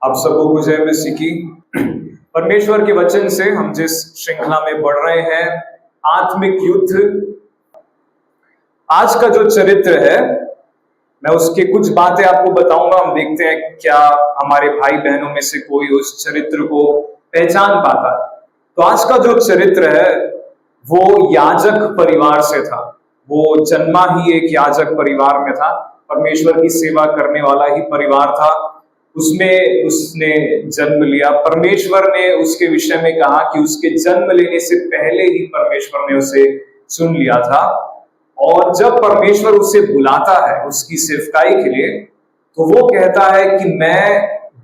आप सबको को जय मसीह की। परमेश्वर के वचन से हम जिस श्रृंखला में बढ़ रहे हैं, आत्मिक युद्ध, आज का जो चरित्र है मैं उसके कुछ बातें आपको बताऊंगा। हम देखते हैं क्या हमारे भाई बहनों में से कोई उस चरित्र को पहचान पाता है। तो आज का जो चरित्र है वो याजक परिवार से था। वो जन्मा ही एक याजक परिवार में था, परमेश्वर की सेवा करने वाला ही परिवार था। उसमें उसने जन्म लिया। परमेश्वर ने उसके विषय में कहा कि उसके जन्म लेने से पहले ही परमेश्वर ने उसे चुन लिया था। और जब परमेश्वर उसे बुलाता है उसकी सेवकाई के लिए, तो वो कहता है कि मैं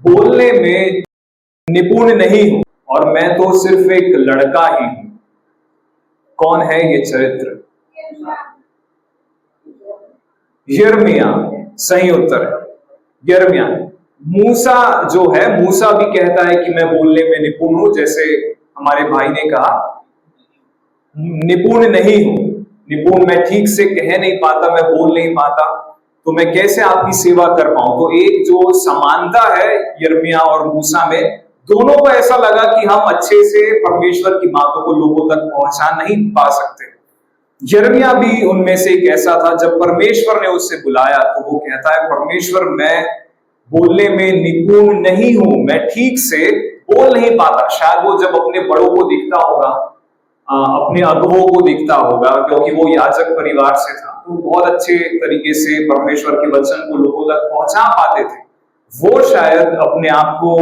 बोलने में निपुण नहीं हूं और मैं तो सिर्फ एक लड़का ही हूं। कौन है ये चरित्र? यिर्मयाह। सही उत्तर है यिर्मयाह। मूसा जो है, मूसा भी कहता है कि मैं बोलने में निपुण हूं, जैसे हमारे भाई ने कहा निपुण नहीं हूं, निपुण मैं ठीक से कह नहीं पाता, मैं बोल नहीं पाता, तो मैं कैसे आपकी सेवा कर पाऊं। तो एक जो समानता है यिर्मयाह और मूसा में, दोनों को ऐसा लगा कि हम अच्छे से परमेश्वर की बातों को लोगों तक पहुंचा नहीं पा सकते। यिर्मयाह भी उनमें से एक ऐसा था। जब परमेश्वर ने उससे बुलाया तो वो कहता है परमेश्वर मैं बोलने में निपुण नहीं हूं, मैं ठीक से बोल नहीं पाता। शायद वो जब अपने बड़ों को दिखता होगा, अपने अगुवों को दिखता होगा, क्योंकि वो याजक परिवार से था, तो बहुत अच्छे तरीके से परमेश्वर के वचन को लोगों तक पहुंचा पाते थे। वो शायद अपने आप को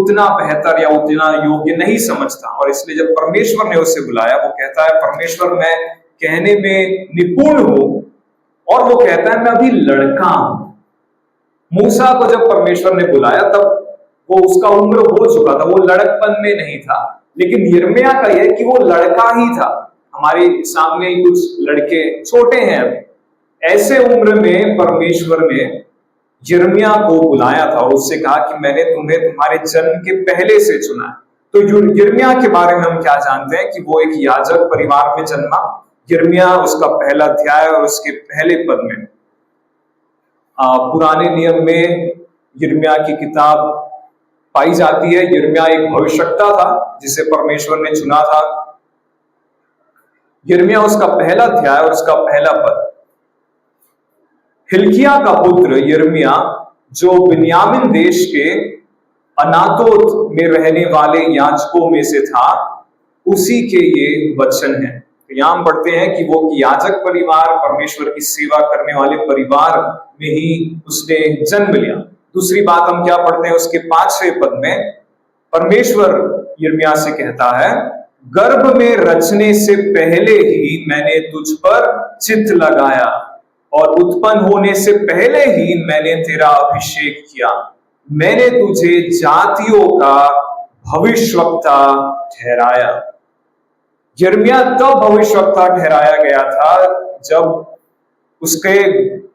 उतना बेहतर या उतना योग्य नहीं समझता, और इसलिए जब परमेश्वर ने उसे बुलाया वो कहता है परमेश्वर मैं कहने में निपुण हूं, और वो कहता है मैं अभी लड़का हूं। मूसा को जब परमेश्वर ने बुलाया तब वो उसका उम्र हो चुका था, वो लड़कपन में नहीं था। लेकिन यिर्मयाह का यह कि वो लड़का ही था। हमारे सामने ही कुछ लड़के छोटे हैं, ऐसे उम्र में परमेश्वर ने यिर्मयाह को बुलाया था और उससे कहा कि मैंने तुम्हें तुम्हारे जन्म के पहले से चुना है। तो यिर्मयाह के बारे में हम क्या जानते हैं कि वो एक याजक परिवार में जन्मा। यिर्मयाह उसका पहला अध्याय और उसके पहले पद में पुराने नियम में यिर्मयाह की किताब पाई जाती है। यिर्मयाह एक भविष्यवक्ता था जिसे परमेश्वर ने चुना था। यिर्मयाह उसका पहला अध्याय और उसका पहला पद। हिल्किय्याह का पुत्र यिर्मयाह जो बिन्यामीन देश के अनातोत में रहने वाले याजकों में से था, उसी के ये वचन हैं। तो यहां हम पढ़ते हैं कि वो याजक परिवार, परमेश्वर की सेवा करने वाले परिवार में ही उसने जन्म लिया। दूसरी बात हम क्या पढ़ते हैं उसके 5वें पद में, परमेश्वर यिर्मयाह से कहता है गर्भ में रचने से पहले ही मैंने तुझ पर चित्त लगाया और उत्पन्न होने से पहले ही मैंने तेरा अभिषेक किया। मैंने तुझे जातियों का भविष्यवक्ता ठहराया। यिर्मयाह तब भविष्यवक्ता ठहराया गया था जब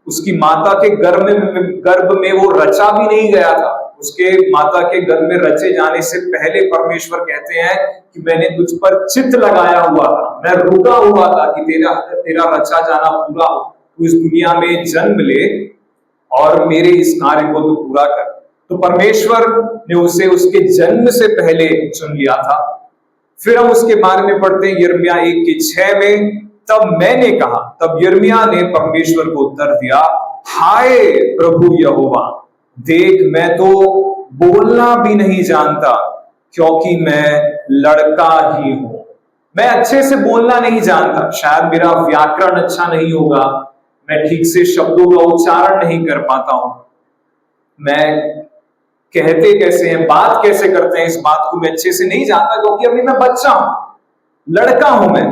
उसकी माता के गर्भ में वो रचा भी नहीं गया था। उसके माता के गर्भ में रचे जाने से पहले परमेश्वर कहते हैं कि मैंने तुझ पर चित्त लगाया हुआ था, मैं रुका हुआ था कि तेरा रचा जाना पूरा हो, तू इस दुनिया में जन्म ले और मेरे इस कार्य को तू पूरा कर। तो परमेश्वर ने उसे उसके जन्म से पहले चुन लिया था। फिर हम उसके बारे में पढ़ते हैं यिर्मयाह 1:6 में, तब मैंने कहा, तब यिर्मयाह ने परमेश्वर को उत्तर दिया, हाय प्रभु यहोवा, देख मैं तो बोलना भी नहीं जानता क्योंकि मैं लड़का ही हूं। मैं अच्छे से बोलना नहीं जानता, शायद मेरा व्याकरण अच्छा नहीं होगा, मैं ठीक से शब्दों का उच्चारण नहीं कर पाता हूं, मैं कहते कैसे हैं, बात कैसे करते हैं, इस बात को मैं अच्छे से नहीं जानता क्योंकि अभी मैं बच्चा हूं, लड़का हूं मैं।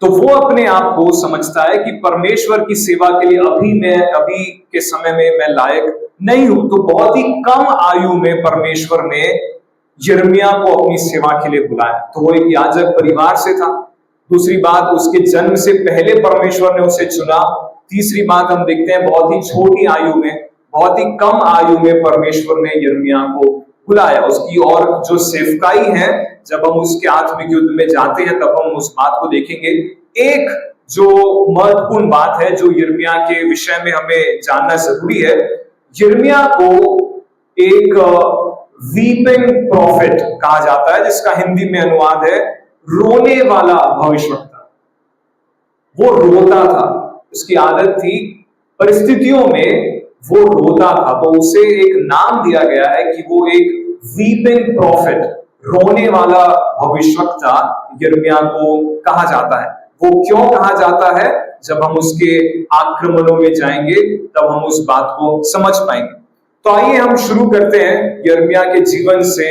तो वो अपने आप को समझता है कि परमेश्वर की सेवा के लिए अभी के समय में मैं लायक नहीं हूं। तो बहुत ही कम आयु में परमेश्वर ने यिर्मयाह को अपनी सेवा के लिए बुलाया। तो वो एक याजक परिवार से था। दूसरी बात, उसके जन्म से पहले परमेश्वर ने उसे चुना। तीसरी बात हम देखते हैं बहुत ही छोटी आयु में, बहुत ही कम आयु में परमेश्वर ने यिर्मयाह को बुलाया। उसकी और जो सेवकाई है, जब हम उसके आत्मिक युद्ध में जाते हैं तब हम उस बात को देखेंगे। एक जो महत्वपूर्ण बात है जो यिर्मयाह के विषय में हमें जानना जरूरी है, यिर्मयाह को एक वीपिंग प्रॉफिट कहा जाता है, जिसका हिंदी में अनुवाद है रोने वाला भविष्यवक्ता। वो रोता था, उसकी आदत थी, परिस्थितियों में वो रोता था, तो उसे एक नाम दिया गया है कि वो एक वीपिंग प्रॉफिट, रोने वाला भविष्यवक्ता यिर्मयाह को कहा जाता है। वो क्यों कहा जाता है, जब हम उसके आक्रमणों में जाएंगे तब हम उस बात को समझ पाएंगे। तो आइए हम शुरू करते हैं यिर्मयाह के जीवन से।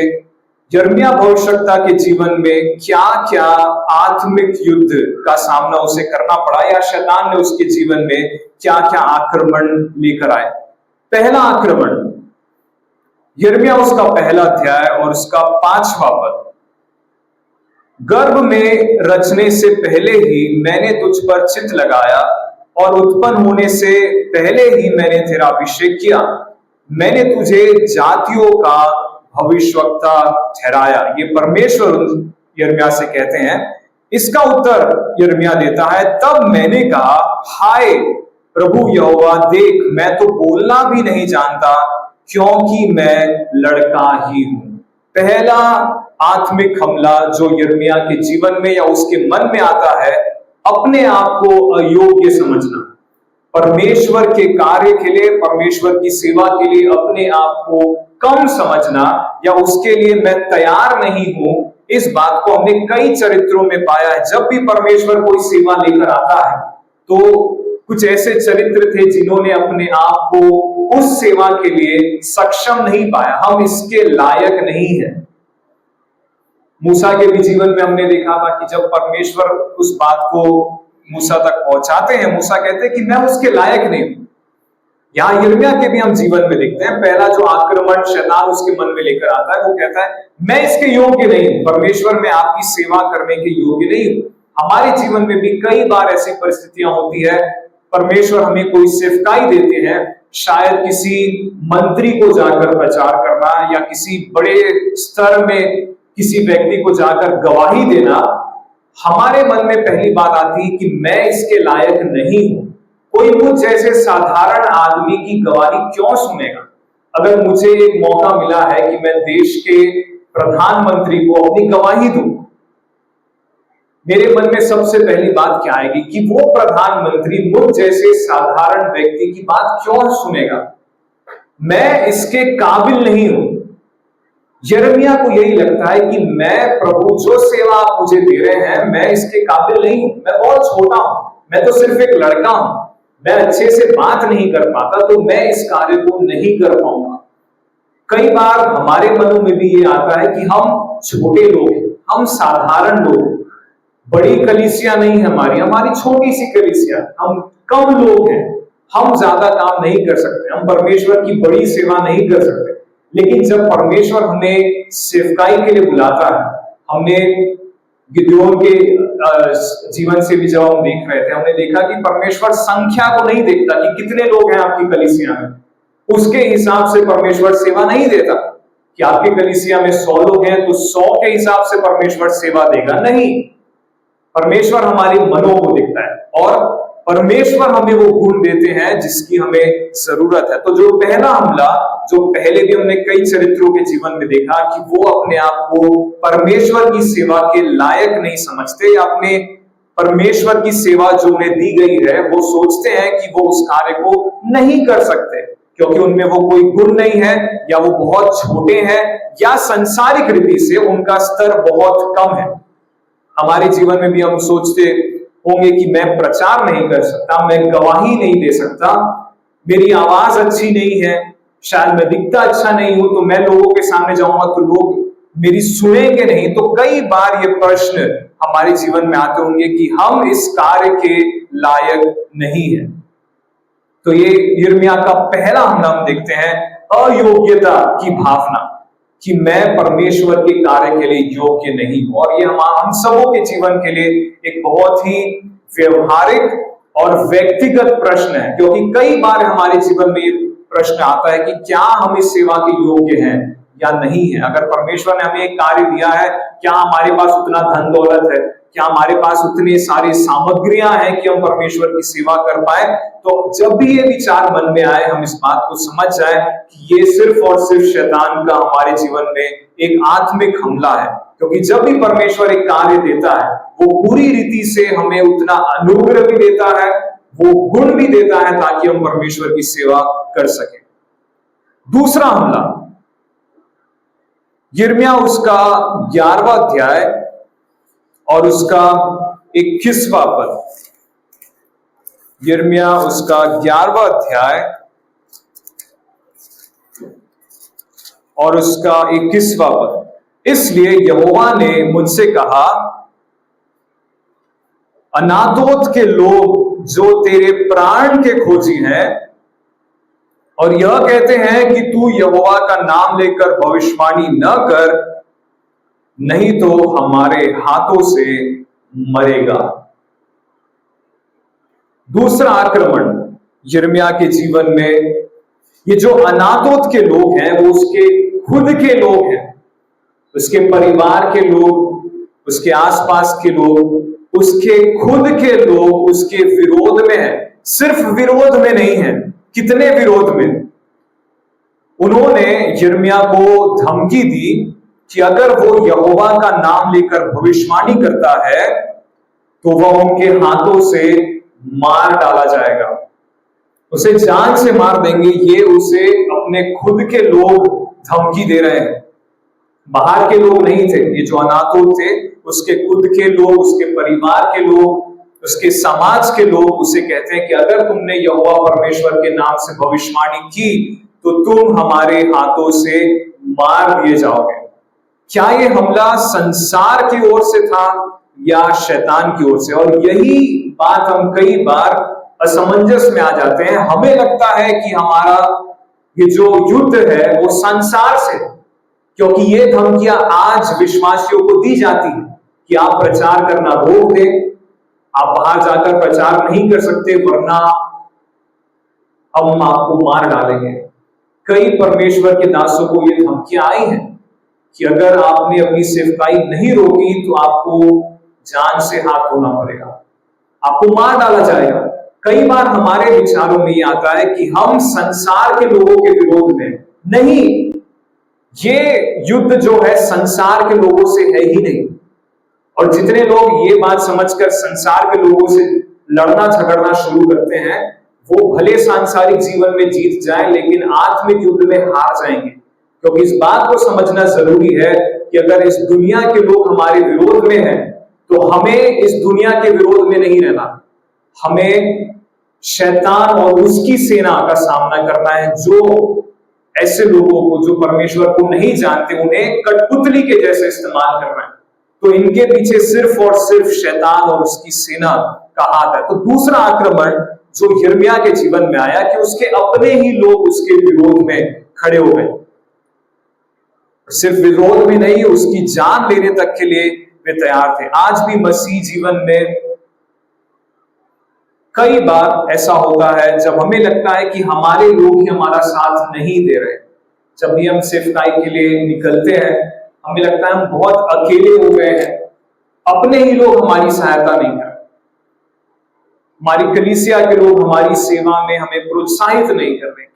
यिर्मयाह भविष्यवक्ता के जीवन में क्या क्या आत्मिक युद्ध का सामना उसे करना पड़ा, या शैतान ने उसके जीवन में क्या क्या आक्रमण लेकर आए। पहला आक्रमण, यिर्मयाह उसका पहला अध्याय और उसका 5वां पद। गर्भ में रचने से पहले ही मैंने तुझ पर चित्त लगाया और उत्पन्न होने से पहले ही मैंने तेरा अभिषेक किया। मैंने तुझे जातियों का भविष्यवक्ता ठहराया। ये परमेश्वर यिर्मयाह से कहते हैं। इसका उत्तर यिर्मयाह देता है, तब मैंने कहा, हाय प्रभु यहोवा, देख मैं तो बोलना भी नहीं जानता, क्योंकि मैं लड़का ही हूं। पहला आत्मिक हमला जो यिर्मयाह के जीवन में या उसके मन में आता है, अपने आप को अयोग्य समझना। परमेश्वर के कार्य के लिए, परमेश्वर की सेवा के लिए अपने आप को कम समझना, या उसके लिए मैं तैयार नहीं हूं। इस बात को हमने कई चरित्रों में पाया है। जब भी परमेश्वर कोई सेवा लेकर आता है तो कुछ ऐसे चरित्र थे जिन्होंने अपने आप को उस सेवा के लिए सक्षम नहीं पाया, हम इसके लायक नहीं है। मूसा के भी जीवन में हमने देखा था कि जब परमेश्वर उस बात को मूसा तक पहुंचाते हैं, मूसा कहते हैं कि मैं उसके लायक नहीं हूं। यहां यिर्मयाह के भी हम जीवन में देखते हैं। पहला जो आक्रमण शैतान उसके मन में लेकर आता है, वो कहता है मैं इसके योग्य नहीं हूं, परमेश्वर मैं आपकी सेवा करने के योग्य नहीं हूं। हमारे जीवन में भी कई बार ऐसी परिस्थितियां होती है, परमेश्वर हमें कोई सेवकाई देते हैं, शायद किसी मंत्री को जाकर प्रचार करना, या किसी बड़े स्तर में किसी व्यक्ति को जाकर गवाही देना। हमारे मन में पहली बात आती है कि मैं इसके लायक नहीं हूं। कोई मुझ जैसे साधारण आदमी की गवाही क्यों सुनेगा? अगर मुझे एक मौका मिला है कि मैं देश के प्रधानमंत्री को अपनी गवाही दूं, मेरे मन में सबसे पहली बात क्या आएगी कि वो प्रधानमंत्री मुझ जैसे साधारण व्यक्ति की बात क्यों सुनेगा? मैं इसके काबिल नहीं हूं। यिर्मयाह को यही लगता है कि मैं, प्रभु जो सेवा आप मुझे दे रहे हैं, मैं इसके काबिल नहीं हूं। मैं बहुत छोटा हूं, मैं तो सिर्फ एक लड़का हूं, मैं अच्छे से बात नहीं कर पाता, तो मैं इस कार्य को नहीं कर पाऊंगा। कई बार हमारे मनों में भी ये आता है कि हम छोटे लोग हैं, हम साधारण लोग, बड़ी कलीसिया नहीं है हमारी छोटी सी कलीसिया, हम कम लोग हैं, हम ज्यादा काम नहीं कर सकते, हम परमेश्वर की बड़ी सेवा नहीं कर सकते। लेकिन जब परमेश्वर हमें सेवकाई के लिए बुलाता है, हमने गिदोन के जीवन से भी जब हम देख रहे थे, हमने देखा कि परमेश्वर संख्या को नहीं देखता कि कितने लोग हैं आपकी कलीसिया में, उसके हिसाब से परमेश्वर सेवा नहीं देता कि आपकी कलीसिया में 100 लोग हैं तो 100 के हिसाब से परमेश्वर सेवा देगा। नहीं, परमेश्वर हमारे मनों को देखता है, और परमेश्वर हमें वो गुण देते हैं जिसकी हमें जरूरत है। तो जो पहला हमला, जो पहले भी हमने कई चरित्रों के जीवन में देखा कि वो अपने आप को परमेश्वर की सेवा के लायक नहीं समझते, या अपने परमेश्वर की सेवा जो उन्हें दी गई है वो सोचते हैं कि वो उस कार्य को नहीं कर सकते, क्योंकि उनमें वो कोई गुण नहीं है, या वो बहुत छोटे हैं, या सांसारिक रीति से उनका स्तर बहुत कम है। हमारे जीवन में भी हम सोचते होंगे कि मैं प्रचार नहीं कर सकता, मैं गवाही नहीं दे सकता, मेरी आवाज अच्छी नहीं है, शायद मैं दिखता अच्छा नहीं हूं, तो मैं लोगों के सामने जाऊंगा तो लोग मेरी सुनेंगे नहीं। तो कई बार ये प्रश्न हमारे जीवन में आते होंगे कि हम इस कार्य के लायक नहीं है। तो ये यिर्मयाह का पहला हमला हम देखते हैं, अयोग्यता की भावना कि मैं परमेश्वर के कार्य के लिए योग्य नहीं हूं। और ये हम सबों के जीवन के लिए एक बहुत ही व्यवहारिक और व्यक्तिगत प्रश्न है, क्योंकि कई बार हमारे जीवन में ये प्रश्न आता है कि क्या हम इस सेवा के योग्य हैं या नहीं है। अगर परमेश्वर ने हमें एक कार्य दिया है, क्या हमारे पास उतना धन दौलत है, क्या हमारे पास उतनी सारी सामग्रियां हैं कि हम परमेश्वर की सेवा कर पाए? तो जब भी ये विचार मन में आए, हम इस बात को समझ जाए कि ये सिर्फ और सिर्फ शैतान का हमारे जीवन में एक आत्मिक हमला है। क्योंकि जब भी परमेश्वर एक कार्य देता है, वो पूरी रीति से हमें उतना अनुग्रह भी देता है, वो गुण भी देता है ताकि हम परमेश्वर की सेवा कर सके। दूसरा हमला, यिर्मयाह उसका 11वां अध्याय और उसका 21वां पद। यिर्मयाह उसका 11वां अध्याय और उसका 21वां पद। इसलिए यहोवा ने मुझसे कहा, अनातोत के लोग जो तेरे प्राण के खोजी हैं और यह कहते हैं कि तू यहोवा का नाम लेकर भविष्यवाणी न कर, नहीं तो हमारे हाथों से मरेगा। दूसरा आक्रमण यिर्मयाह के जीवन में, ये जो अनातोत के लोग हैं वो उसके खुद के लोग हैं, उसके परिवार के लोग, उसके आसपास के लोग, उसके खुद के लोग उसके विरोध में हैं। सिर्फ विरोध में नहीं है, कितने विरोध में। उन्होंने यिर्मयाह को धमकी दी कि अगर वो यहोवा का नाम लेकर भविष्यवाणी करता है तो वह उनके हाथों से मार डाला जाएगा, उसे जान से मार देंगे। ये उसे अपने खुद के लोग धमकी दे रहे हैं, बाहर के लोग नहीं थे। ये जो अनातोत थे, उसके खुद के लोग, उसके परिवार के लोग, उसके समाज के लोग उसे कहते हैं कि अगर तुमने यहोवा परमेश्वर के नाम से भविष्यवाणी की तो तुम हमारे हाथों से मार दिए जाओगे। क्या ये हमला संसार की ओर से था या शैतान की ओर से? और यही बात हम कई बार असमंजस में आ जाते हैं। हमें लगता है कि हमारा ये जो युद्ध है वो संसार से, क्योंकि ये धमकियां आज विश्वासियों को दी जाती है कि आप प्रचार करना रोक दें, आप बाहर जाकर प्रचार नहीं कर सकते वरना हम आपको मार डालेंगे। कई परमेश्वर के दासों को ये धमकियां आई हैं कि अगर आपने अपनी सेवकाई नहीं रोकी तो आपको जान से हाथ धोना पड़ेगा, आपको मार डाला जाएगा। कई बार हमारे विचारों में ये आता है कि हम संसार के लोगों के विरोध में नहीं, ये युद्ध जो है संसार के लोगों से है ही नहीं। और जितने लोग ये बात समझकर संसार के लोगों से लड़ना झगड़ना शुरू करते हैं, वो भले सांसारिक जीवन में जीत जाएं लेकिन आत्मिक युद्ध में हार जाएंगे। क्योंकि इस बात को समझना जरूरी है कि अगर इस दुनिया के लोग हमारे विरोध में हैं तो हमें इस दुनिया के विरोध में नहीं रहना, हमें शैतान और उसकी सेना का सामना करना है, जो ऐसे लोगों को जो परमेश्वर को नहीं जानते उन्हें कठपुतली के जैसे इस्तेमाल कर रहे हैं। तो इनके पीछे सिर्फ और सिर्फ शैतान और उसकी सेना का हाथ है। तो दूसरा आक्रमण जो यिर्मयाह के जीवन में आया कि उसके अपने ही लोग उसके विरोध में खड़े हो गए। सिर्फ विरोध में नहीं, उसकी जान लेने तक के लिए वे तैयार थे। आज भी मसीह जीवन में कई बार ऐसा होता है जब हमें लगता है कि हमारे लोग ही हमारा साथ नहीं दे रहे। जब भी हम सेवकाई के लिए निकलते हैं, हमें लगता है हम बहुत अकेले हो गए हैं, अपने ही लोग हमारी सहायता नहीं कर रहे, हमारी कलीसिया के लोग हमारी सेवा में हमें प्रोत्साहित नहीं कर रहे।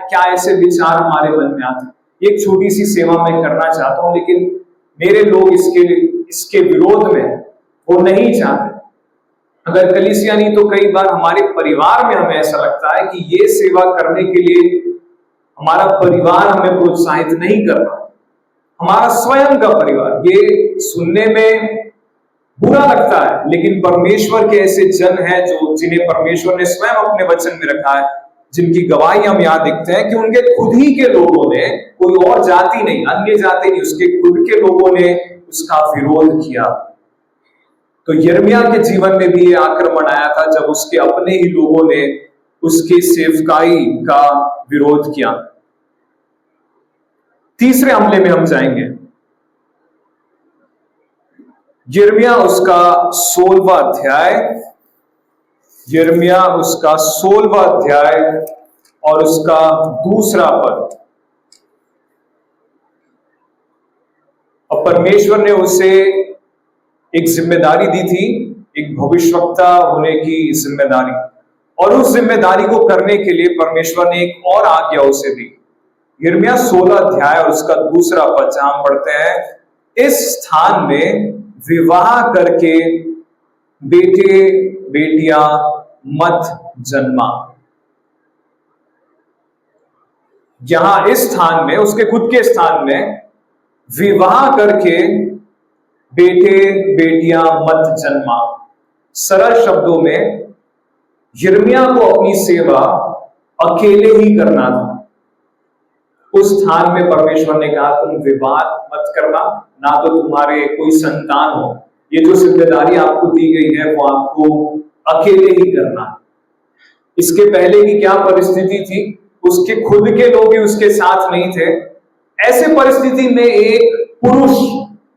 क्या ऐसे विचार हमारे मन में आते हैं? एक छोटी सी सेवा मैं करना चाहता हूं लेकिन मेरे लोग इसके विरोध में वो नहीं चाहते। अगर कलीसिया नहीं तो कई बार हमारे परिवार में हमें ऐसा लगता है कि ये सेवा करने के लिए हमारा परिवार हमें प्रोत्साहित नहीं कर रहा, हमारा स्वयं का परिवार। ये सुनने में बुरा लगता है लेकिन परमेश्वर के ऐसे जन हैं जो जिन्हें परमेश्वर ने स्वयं अपने वचन में रखा है, जिनकी गवाही हम यहां देखते हैं कि उनके खुद ही के लोगों ने, कोई और जाति नहीं, अन्य जाति नहीं, उसके खुद के लोगों ने उसका विरोध किया। तो यिर्मयाह के जीवन में भी यह आक्रमण आया था जब उसके अपने ही लोगों ने उसकी सेवकाई का विरोध किया। तीसरे हमले में हम जाएंगे। यिर्मयाह उसका 16वां अध्याय, यिर्मयाह उसका 16वां अध्याय और उसका 2 पद। और परमेश्वर ने उसे एक जिम्मेदारी दी थी, एक भविष्यवक्ता होने की जिम्मेदारी, और उस जिम्मेदारी को करने के लिए परमेश्वर ने एक और आज्ञा उसे दी। यिर्मयाह 16 अध्याय और उसका दूसरा पद जहां हम पढ़ते हैं, इस स्थान में विवाह करके बेटे बेटियां मत जन्मा। यहां इस स्थान में, उसके खुद के स्थान में, विवाह करके बेटे बेटियां मत जन्मा। सरल शब्दों में यिर्मयाह को अपनी सेवा अकेले ही करना था। उस स्थान में परमेश्वर ने कहा तुम विवाह मत करना, ना तो तुम्हारे कोई संतान हो। ये जो जिम्मेदारी आपको दी गई है वो आपको अकेले ही करना। इसके पहले की क्या परिस्थिति थी? उसके खुद के लोग भी उसके साथ नहीं थे। ऐसे परिस्थिति में एक पुरुष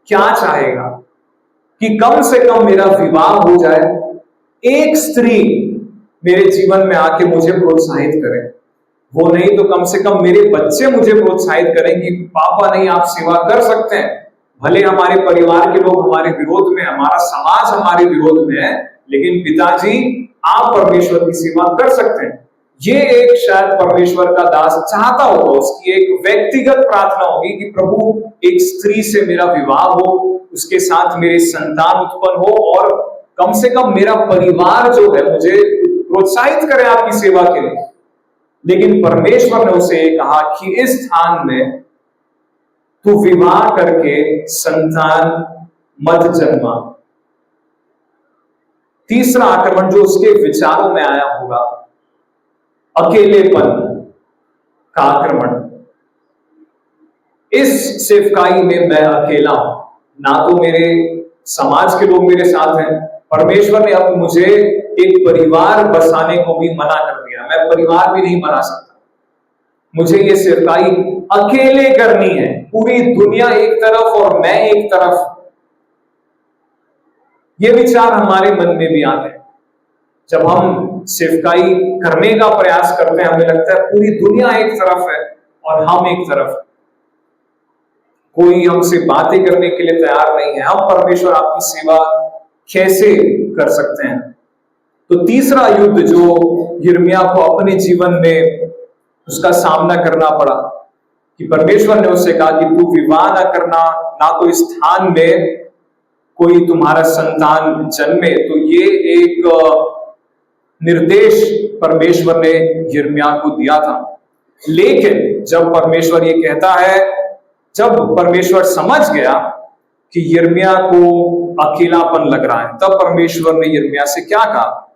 क्या चाहेगा कि कम से कम मेरा विवाह हो जाए, एक स्त्री मेरे जीवन में आके मुझे प्रोत्साहित करे, वो नहीं तो कम से कम मेरे बच्चे मुझे प्रोत्साहित करें कि पापा नहीं, आप सेवा कर सकते हैं। भले हमारे परिवार के लोग हमारे विरोध में, हमारा समाज हमारे विरोध में है, लेकिन पिताजी आप परमेश्वर की सेवा कर सकते हैं। ये एक शायद परमेश्वर का दास चाहता होगा, उसकी एक व्यक्तिगत प्रार्थना होगी कि प्रभु एक स्त्री से मेरा विवाह हो, उसके साथ मेरे संतान उत्पन्न हो, और कम से कम मेरा परिवार जो है मुझे प्रोत्साहित करे आपकी सेवा के लिए। लेकिन परमेश्वर ने उसे कहा कि इस स्थान में तू विवाह करके संतान मत जन्मा। तीसरा आक्रमण जो उसके विचारों में आया होगा, अकेलेपन का आक्रमण। इस सेवकाई में मैं अकेला हूं, ना तो मेरे समाज के लोग मेरे साथ हैं। परमेश्वर ने अब मुझे एक परिवार बसाने को भी मना कर दिया, मैं परिवार भी नहीं बना सकता। मुझे ये सेवकाई अकेले करनी है, पूरी दुनिया एक तरफ और मैं एक तरफ। ये विचार हमारे मन में भी आते हैं जब हम सेवकाई करने का प्रयास करते हैं। हमें लगता है पूरी दुनिया एक तरफ है और हम एक तरफ, कोई हमसे बातें करने के लिए तैयार नहीं है। हम परमेश्वर आपकी सेवा कैसे कर सकते हैं? तो तीसरा युद्ध जो यिर्मयाह को अपने जीवन में उसका सामना करना पड़ा कि परमेश्वर ने उससे कहा कि तू विवाह ना करना, ना तो इस स्थान में कोई तुम्हारा संतान जन्मे। तो ये एक निर्देश परमेश्वर ने यिर्मयाह को दिया था। लेकिन जब परमेश्वर ये कहता है, जब परमेश्वर समझ गया कि यिर्मयाह को अकेलापन लग रहा है, तब परमेश्वर ने यिर्मयाह से क्या कहा?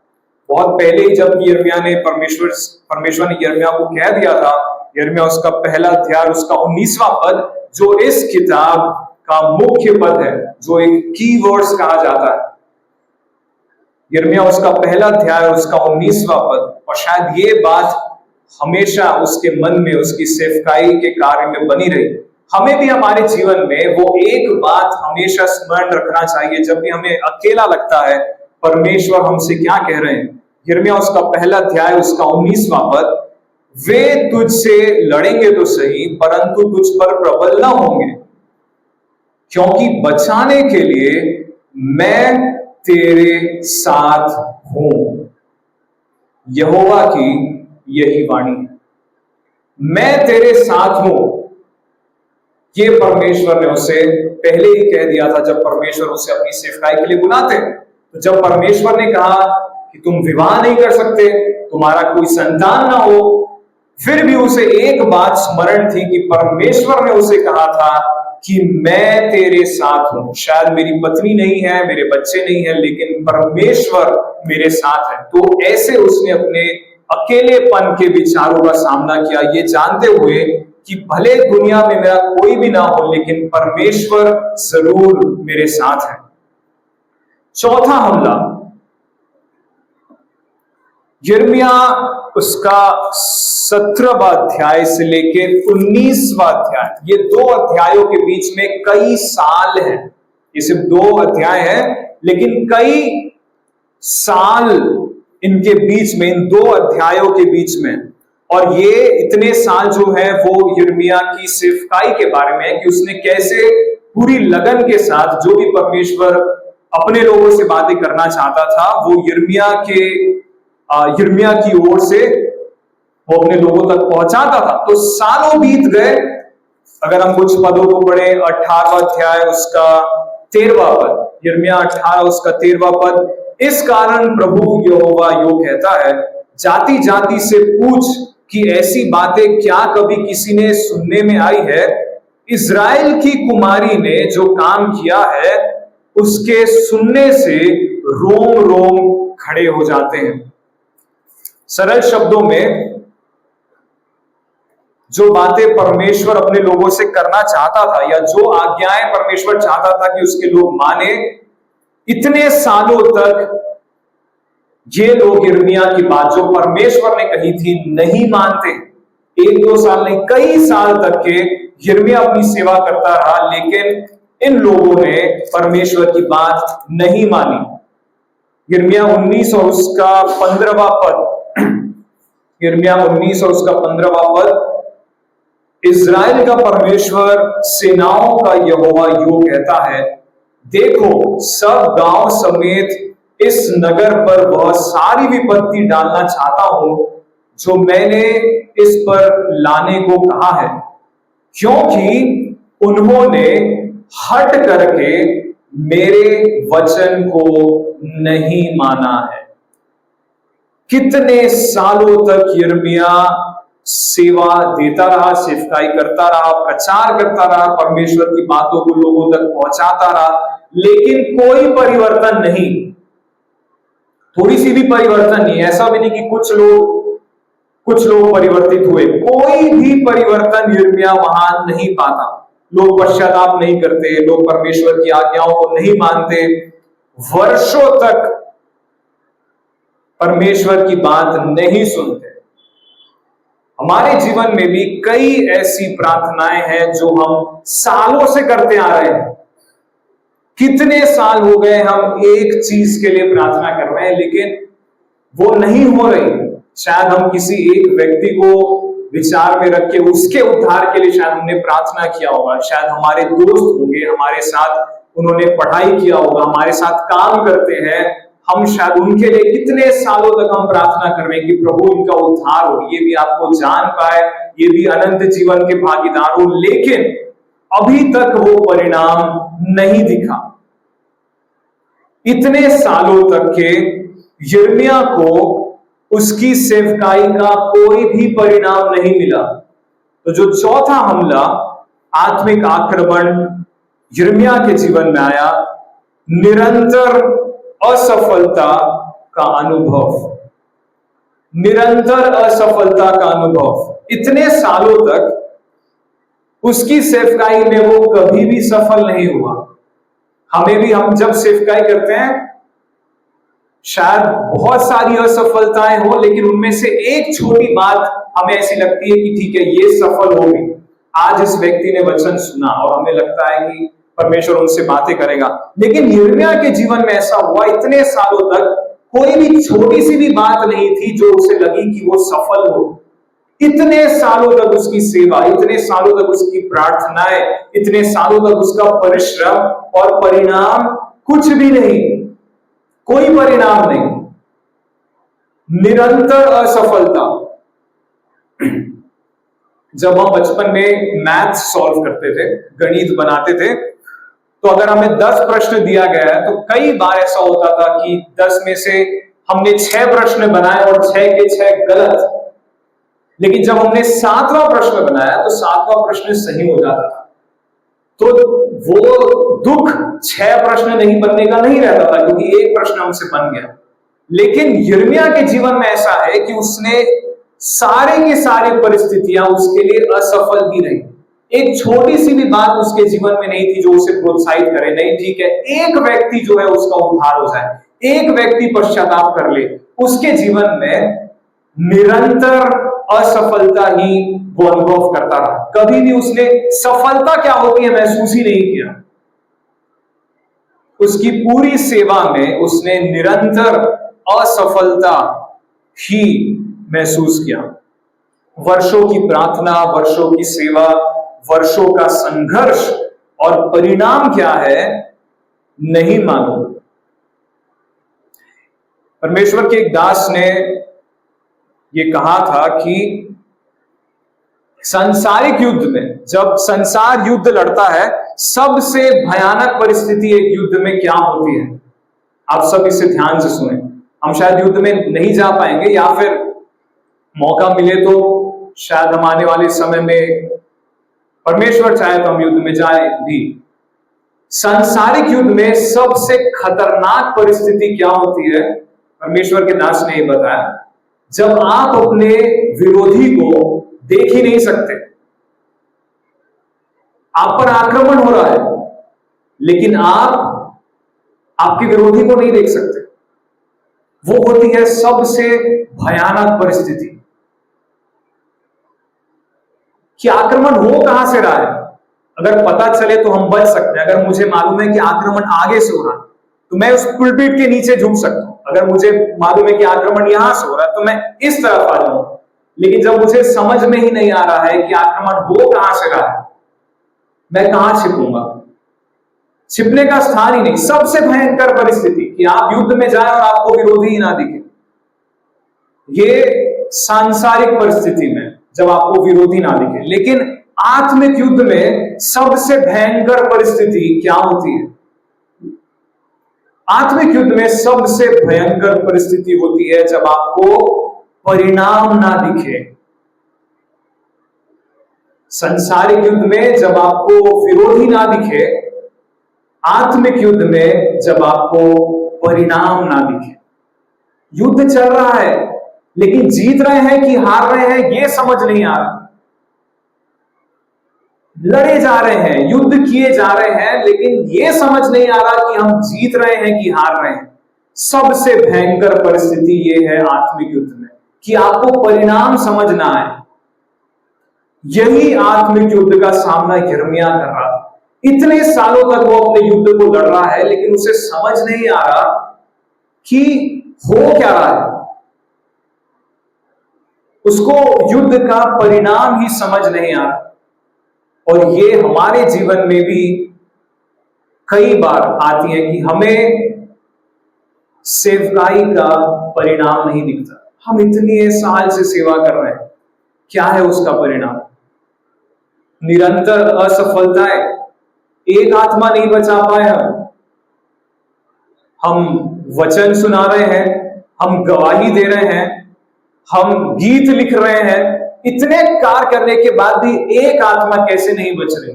बहुत पहले ही जब यिर्मयाह ने परमेश्वर ने यिर्मयाह को कह दिया था, यिर्मयाह उसका पहला अध्याय उसका 19वां पद, जो इस किताब का मुख्य पद है, जो एक कीवर्ड्स कहा जाता है। यिर्मयाह उसका पहला अध्याय उसका 19वां पद, और शायद ये बात हमेशा उसके मन में, उसकी सेवकाई के कार्य में बनी रही। हमें भी हमारे जीवन में वो एक बात हमेशा स्मरण रखना चाहिए जब भी हमें अकेला लगता है, परमेश्वर हमसे क्या कह रहे हैं। यिर्मयाह उसका पहला अध्याय उसका 19वां पद, वे तुझसे लड़ेंगे तो सही, परंतु तुझ पर प्रबल न होंगे, क्योंकि बचाने के लिए मैं तेरे साथ हूं। यहोवा की यही वाणी है, मैं तेरे साथ हूं। ये परमेश्वर ने उसे पहले ही कह दिया था जब परमेश्वर उसे अपनी सेवकाई के लिए बुलाते। तो जब परमेश्वर ने कहा कि तुम विवाह नहीं कर सकते, तुम्हारा कोई संतान ना हो, फिर भी उसे एक बात स्मरण थी कि परमेश्वर ने उसे कहा था कि मैं तेरे साथ हूं। शायद मेरी पत्नी नहीं है, मेरे बच्चे नहीं है, लेकिन परमेश्वर मेरे साथ है। तो ऐसे उसने अपने अकेलेपन के विचारों का सामना किया, ये जानते हुए कि भले दुनिया में मेरा कोई भी ना हो, लेकिन परमेश्वर जरूर मेरे साथ है। चौथा हमला, यिर्मयाह उसका 17वां अध्याय से लेकर 19वां अध्याय, ये 2 अध्यायों के बीच में कई साल हैं। ये सिर्फ 2 अध्याय हैं, लेकिन कई साल इनके बीच में, इन 2 अध्यायों के बीच में। और ये इतने साल जो है वो यिर्मयाह की सेवकाई के बारे में है कि उसने कैसे पूरी लगन के साथ जो भी परमेश्वर अपने लोगों से बातें करना चाहता था, वो यिर्मयाह की ओर से वो अपने लोगों तक पहुंचाता था। तो सालों बीत गए। अगर हम कुछ पदों को पढ़े, 18वां अध्याय उसका 13वां पद, यिर्मयाह 18 उसका 13वां पद, इस कारण प्रभु यहोवा यूं कहता है, जाति जाति से पूछ कि ऐसी बातें क्या कभी किसी ने सुनने में आई है? इज़राइल की कुमारी ने जो काम किया है उसके सुनने से रोम रोम खड़े हो जाते हैं। सरल शब्दों में, जो बातें परमेश्वर अपने लोगों से करना चाहता था या जो आज्ञाएं परमेश्वर चाहता था कि उसके लोग माने, इतने सालों तक ये लोग यिर्मयाह की बात जो परमेश्वर ने कही थी नहीं मानते। 1-2 साल नहीं, कई साल तक के यिर्मयाह अपनी सेवा करता रहा, लेकिन इन लोगों ने परमेश्वर की बात नहीं मानी। यिर्मयाह 19 और उसका 15वां पद, यिर्मयाह 19 और उसका 15वां पद, इज़राइल का परमेश्वर सेनाओं का यहोवा यूं कहता है, देखो सब गांव समेत इस नगर पर वह सारी विपत्ति डालना चाहता हूं जो मैंने इस पर लाने को कहा है, क्योंकि उन्होंने हट करके मेरे वचन को नहीं माना है। कितने सालों तक यिर्मयाह सेवा देता रहा, सेवकाई करता रहा, प्रचार करता रहा, परमेश्वर की बातों को लोगों तक पहुंचाता रहा, लेकिन कोई परिवर्तन नहीं, थोड़ी सी भी परिवर्तन नहीं। ऐसा भी नहीं कि कुछ लोग परिवर्तित हुए, कोई भी परिवर्तन यिर्मयाह वहां नहीं पाता। लोग पश्चाताप नहीं करते, लोग परमेश्वर की आज्ञाओं को नहीं मानते, वर्षों तक परमेश्वर की बात नहीं सुनते। हमारे जीवन में भी कई ऐसी प्रार्थनाएं हैं जो हम सालों से करते आ रहे हैं। कितने साल हो गए हम एक चीज के लिए प्रार्थना कर रहे हैं, लेकिन वो नहीं हो रही। शायद हम किसी एक व्यक्ति को विचार में रख के उसके उद्धार के लिए शायद हमने प्रार्थना किया होगा, शायद हमारे दोस्त होंगे, हमारे साथ उन्होंने पढ़ाई किया होगा, हमारे साथ काम करते हैं, हम शायद उनके लिए कितने सालों तक हम प्रार्थना कर रहे हैं कि प्रभु इनका उद्धार हो, ये भी आपको जान पाए, ये भी अनंत जीवन के भागीदार हो, लेकिन अभी तक वो परिणाम नहीं दिखा। इतने सालों तक के यिर्मयाह को उसकी सेवकाई का कोई भी परिणाम नहीं मिला। तो जो चौथा हमला, आत्मिक आक्रमण यिर्मयाह के जीवन में आया, निरंतर असफलता का अनुभव, निरंतर असफलता का अनुभव। इतने सालों तक उसकी सेवकाई में वो कभी भी सफल नहीं हुआ। हमें भी, हम जब सेवकाई करते हैं शायद बहुत सारी असफलताएं हो, लेकिन उनमें से एक छोटी बात हमें ऐसी लगती है कि ठीक है ये सफल हो गई, आज इस व्यक्ति ने वचन सुना और हमें लगता है कि परमेश्वर उनसे बातें करेगा। लेकिन यिर्मयाह के जीवन में ऐसा हुआ, इतने सालों तक कोई भी छोटी सी भी बात नहीं थी जो उसे लगी कि वो सफल हो। इतने सालों तक उसकी सेवा, इतने सालों तक उसकी प्रार्थनाएं, इतने सालों तक उसका परिश्रम, और परिणाम कुछ भी नहीं, कोई परिणाम नहीं, निरंतर असफलता। जब हम बचपन में मैथ्स सॉल्व करते थे, गणित बनाते थे, तो अगर हमें 10 प्रश्न दिया गया है तो कई बार ऐसा होता था कि 10 में से हमने 6 प्रश्न बनाए और 6 के 6 गलत। लेकिन जब हमने 7वां प्रश्न बनाया तो 7वां प्रश्न सही हो जाता था। तो वो दुख 6 प्रश्न नहीं बनने का नहीं रहता था, क्योंकि एक प्रश्न हमसे बन गया। लेकिन यिर्मयाह के जीवन में ऐसा है कि उसने सारे की सारी परिस्थितियां उसके लिए असफल ही रही। एक छोटी सी भी बात उसके जीवन में नहीं थी जो उसे प्रोत्साहित करे, नहीं ठीक है एक व्यक्ति जो है उसका उद्धार हो जाए, एक व्यक्ति पश्चाताप कर ले। उसके जीवन में निरंतर असफलता ही वो अनुभव करता रहा। कभी भी उसने सफलता क्या होती है महसूस ही नहीं किया। उसकी पूरी सेवा में उसने निरंतर असफलता ही महसूस किया। वर्षों की प्रार्थना, वर्षों की सेवा, वर्षों का संघर्ष, और परिणाम क्या है नहीं मालूम। परमेश्वर के एक दास ने ये कहा था कि सांसारिक युद्ध में, जब संसार युद्ध लड़ता है, सबसे भयानक परिस्थिति एक युद्ध में क्या होती है। आप सब इसे ध्यान से सुने। हम शायद युद्ध में नहीं जा पाएंगे, या फिर मौका मिले तो शायद हम आने वाले समय में, परमेश्वर चाहे तो हम युद्ध में जाए भी। सांसारिक युद्ध में सबसे खतरनाक परिस्थिति क्या होती है, परमेश्वर के दास ने ये बताया, जब आप अपने विरोधी को देख ही नहीं सकते। आप पर आक्रमण हो रहा है, लेकिन आप आपके विरोधी को नहीं देख सकते। वो होती है सबसे भयानक परिस्थिति कि आक्रमण हो कहां से रहा है। अगर पता चले तो हम बच सकते हैं। अगर मुझे मालूम है कि आक्रमण आगे से हो रहा है तो मैं उस पुलपीट के नीचे झुक सकता हूं। अगर मुझे मालूम है कि आक्रमण यहां से हो रहा है तो मैं इस तरफ आ जाऊंगा। लेकिन जब मुझे समझ में ही नहीं आ रहा है कि आक्रमण हो कहां से रहा है, मैं कहां छिपूंगा। छिपने का स्थान ही नहीं। सबसे भयंकर परिस्थिति कि आप युद्ध में जाए और आपको विरोधी ही ना दिखे। ये सांसारिक परिस्थिति में जब आपको विरोधी ना दिखे। लेकिन आत्मिक युद्ध में सबसे भयंकर परिस्थिति क्या होती है? आत्मिक युद्ध में सबसे भयंकर परिस्थिति होती है जब आपको परिणाम ना दिखे। संसारिक युद्ध में जब आपको विरोधी ना दिखे, आत्मिक युद्ध में जब आपको परिणाम ना दिखे। युद्ध चल रहा है, लेकिन जीत रहे हैं कि हार रहे हैं यह समझ नहीं आ रहा। लड़े जा रहे हैं, युद्ध किए जा रहे हैं, लेकिन यह समझ नहीं आ रहा कि हम जीत रहे हैं कि हार रहे हैं। सबसे भयंकर परिस्थिति यह है आत्मिक युद्ध में कि आपको परिणाम समझ ना आए। यही आत्मिक युद्ध का सामना यिर्मयाह कर रहा था। इतने सालों तक वो अपने युद्ध को लड़ रहा है, लेकिन उसे समझ नहीं आ रहा कि हो क्या रहा है। उसको युद्ध का परिणाम ही समझ नहीं आ रहा। और ये हमारे जीवन में भी कई बार आती है कि हमें सेवकाई का परिणाम नहीं दिखता। हम इतने साल से सेवा कर रहे हैं, क्या है उसका परिणाम? निरंतर असफलताएं, एक आत्मा नहीं बचा पाए। हम वचन सुना रहे हैं, हम गवाही दे रहे हैं, हम गीत लिख रहे हैं, इतने कार्य करने के बाद भी एक आत्मा कैसे नहीं बच रही?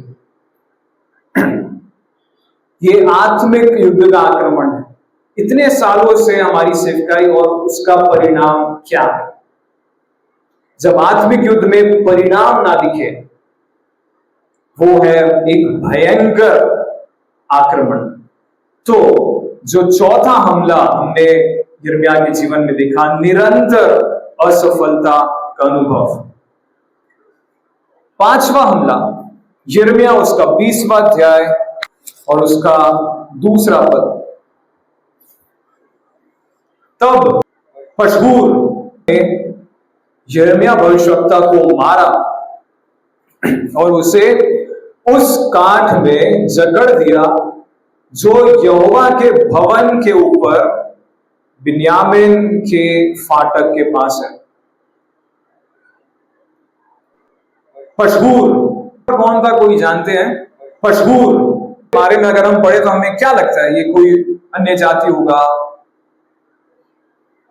ये आत्मिक युद्ध का आक्रमण है। इतने सालों से हमारी सेवकाई, और उसका परिणाम क्या है? जब आत्मिक युद्ध में परिणाम ना दिखे, वो है एक भयंकर आक्रमण। तो जो चौथा हमला हमने यिर्मयाह के जीवन में देखा, निरंतर असफलता का अनुभव। पांचवा हमला यिर्मयाह उसका 20वां अध्याय और उसका 2 पद। तब पशहूर ने यिर्मयाह भविष्यवक्ता को मारा और उसे उस काठ में जकड़ दिया जो यहोवा के भवन के ऊपर बिन्यामीन के फाटक के पास है। पशहूर कौन था, कोई जानते हैं? पशहूर के बारे में अगर हम पढ़े तो हमें क्या लगता है? ये कोई अन्य जाति होगा,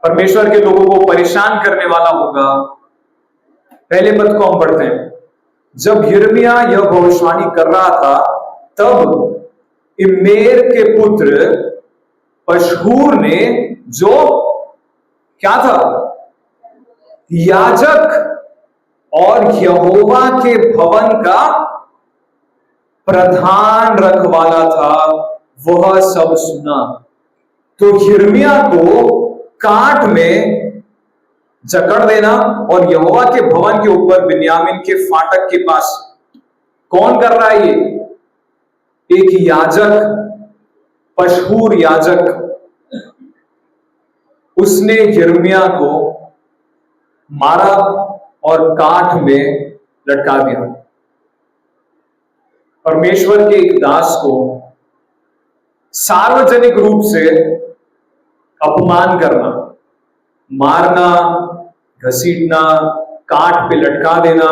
परमेश्वर के लोगों को परेशान करने वाला होगा। पहले पद को हम पढ़ते हैं। जब यिर्मयाह यह भविष्यवाणी कर रहा था, तब इम्मेर के पुत्र पशहूर ने, जो क्या था? याजक और यहोवा के भवन का प्रधान रखवाला था, वह सब सुना। तो यिर्मयाह को काट में जकड़ देना और यहोवा के भवन के ऊपर बिन्यामीन के फाटक के पास, कौन कर रहा है ये? एक याजक, पशहूर याजक, उसने यिर्मयाह को मारा और काठ में लटका दिया। परमेश्वर के एक दास को सार्वजनिक रूप से अपमान करना, मारना, घसीटना, काट पे लटका देना।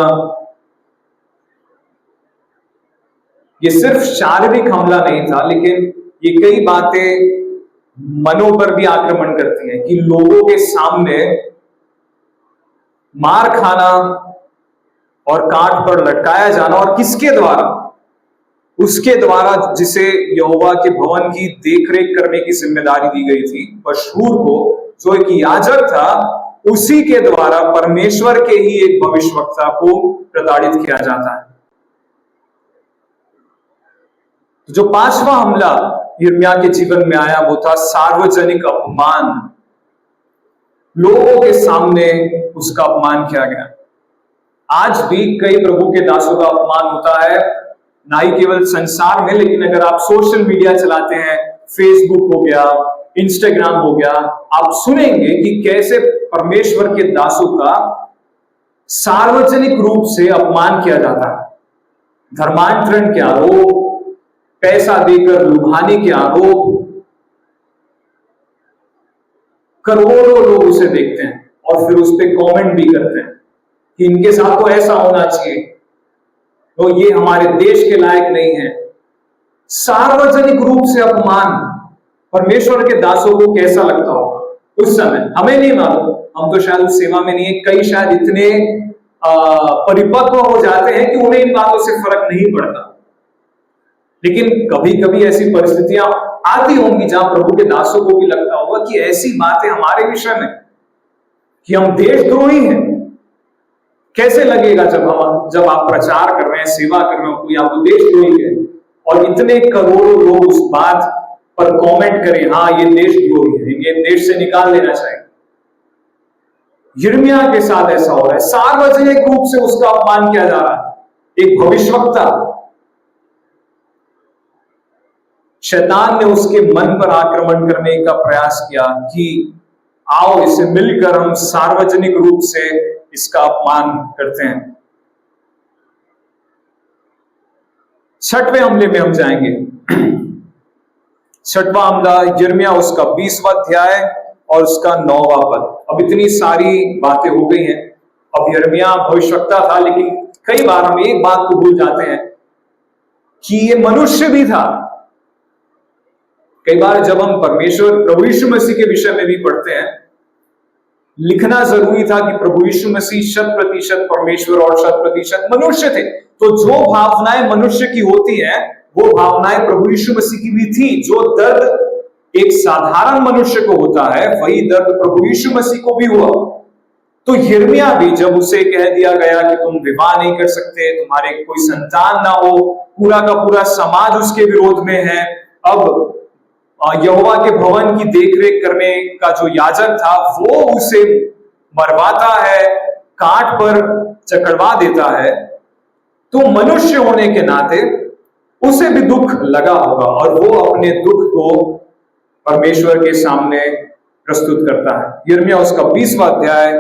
ये सिर्फ शारीरिक हमला नहीं था, लेकिन ये कई बातें मनों पर भी आक्रमण करती हैं कि लोगों के सामने मार खाना और काट पर लटकाया जाना, और किसके द्वारा? उसके द्वारा जिसे यहोवा के भवन की देखरेख करने की जिम्मेदारी दी गई थी, पशूर को, जो एक याजक था, उसी के द्वारा परमेश्वर के ही एक भविष्यवक्ता को प्रताड़ित किया जाता है। जो पांचवा हमला यिर्मयाह के जीवन में आया वो था सार्वजनिक अपमान। लोगों के सामने उसका अपमान किया गया। आज भी कई प्रभु के दासों का अपमान होता है, ना ही केवल संसार में, लेकिन अगर आप सोशल मीडिया चलाते हैं, फेसबुक हो गया, इंस्टाग्राम हो गया, आप सुनेंगे कि कैसे परमेश्वर के दासों का सार्वजनिक रूप से अपमान किया जाता है। धर्मांतरण के आरोप, पैसा देकर लुभाने के आरोप, करोड़ों लोग उसे देखते हैं और फिर उस पर कमेंट भी करते हैं कि इनके साथ तो ऐसा होना चाहिए, तो ये हमारे देश के लायक नहीं है। सार्वजनिक रूप से अपमान परमेश्वर के दासों को कैसा लगता होगा उस समय? हमें नहीं मालूम, हम तो शायद उस सेवा में नहीं है। कई शायद इतने परिपक्व हो जाते हैं कि उन्हें इन बातों से फर्क नहीं पड़ता, लेकिन कभी कभी ऐसी परिस्थितियां आती होंगी जहां प्रभु के दासों को भी लगता होगा कि ऐसी बातें हमारे विषय में कि हम देशद्रोही हैं। कैसे लगेगा जब आप प्रचार कर रहे हैं, सेवा कर रहे हो, कोई आपको देशद्रोही है और इतने करोड़ों लोग उस बात पर कमेंट करें, हाँ ये देशद्रोही है, ये देश से निकाल देना चाहिए। यिर्मयाह के साथ ऐसा हो रहा है, सार्वजनिक रूप से उसका अपमान किया जा रहा है। एक भविष्यवक्ता, शैतान ने उसके मन पर आक्रमण करने का प्रयास किया कि आओ इसे मिलकर हम सार्वजनिक रूप से इसका अपमान करते हैं। छठवें हमले में हम जाएंगे। छठवां हमला यिर्मयाह उसका 20वां अध्याय और उसका 9वां पद। अब इतनी सारी बातें हो गई हैं। अब यिर्मयाह भविष्यवक्ता था, लेकिन कई बार हम एक बात को भूल जाते हैं कि ये मनुष्य भी था। कई बार जब हम परमेश्वर प्रभु यीशु मसीह के विषय में भी पढ़ते हैं, लिखना जरूरी था कि प्रभु यीशु मसीह 100% परमेश्वर और 100% मनुष्य थे। तो जो भावनाएं मनुष्य की होती हैं, वो भावनाएं प्रभु यीशु मसीह की भी थी। जो दर्द एक साधारण मनुष्य को होता है, वही दर्द प्रभु यीशु मसीह को भी हुआ। तो यिर्मयाह भी जब उसे कह दिया गया कि तुम विवाह नहीं कर सकते, तुम्हारे कोई संतान ना हो, पूरा का पूरा समाज उसके विरोध में है। अब यहोवा के भवन की देखरेख करने का जो याजक था वो उसे मरवाता है, काट पर चकड़वा देता है। तो मनुष्य होने के नाते उसे भी दुख लगा होगा और वो अपने दुख को परमेश्वर के सामने प्रस्तुत करता है। यिर्मयाह उसका 20वां अध्याय